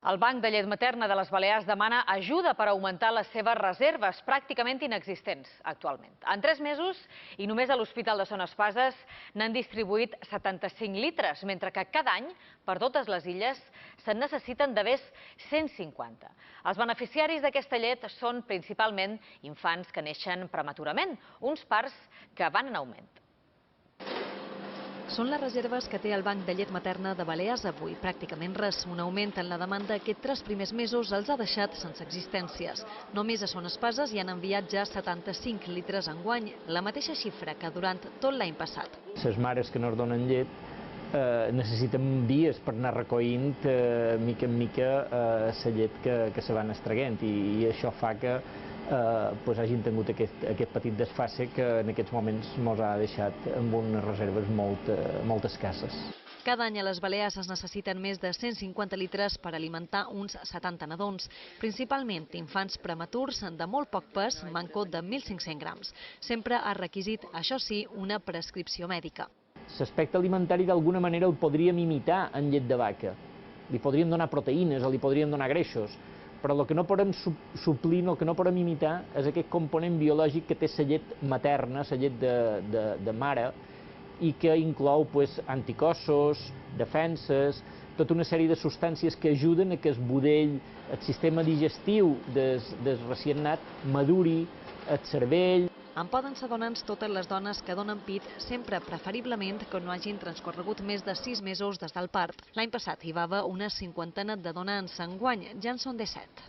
El Banc de Llet Materna de les Balears demana ajuda per augmentar les seves reserves, pràcticament inexistents actualment. En 3 mesos, i només a l'Hospital de Son Espases, n'han distribuït 75 litres, mentre que cada any, per totes les illes, se'n necessiten de més 150. Els beneficiaris d'aquesta llet són principalment infants que neixen prematurament, uns parts que van en augment. Són les reserves que té el Banc de Llet Materna de Balears avui. Pràcticament res. Un augment en la demanda aquests 3 primers mesos els ha deixat sense existències. Només a Son Espases hi han enviat ja 75 litres enguany, la mateixa xifra que durant tot l'any passat. Les mares que no es donen llet necessiten dies per anar recollint mica en mica la llet que se van extraient i això fa que hagin tingut aquest petit desfase que en aquests moments ens ha deixat amb unes reserves molt escasses. Cada any a les Balears es necessiten més de 150 litres per alimentar uns 70 nadons, principalment infants prematurs de molt poc pes, manco de 1.500 grams. Sempre ha requisit, això sí, una prescripció mèdica. L'aspecte alimentari d'alguna manera el podríem imitar en llet de vaca. Li podríem donar proteïnes o li podríem donar greixos, però el que no podem suplir, el que no podem imitar és aquest component biològic que té la llet materna, la llet de mare, i que inclou anticossos, defenses, tota una sèrie de substàncies que ajuden a que el budell, el sistema digestiu del recient nat maduri, el cervell. En poden ser donants totes les dones que donen pit, sempre preferiblement que no hagin transcorregut més de 6 mesos des del part. L'any passat hi va haver una 50 de donants, enguany ja en són 17.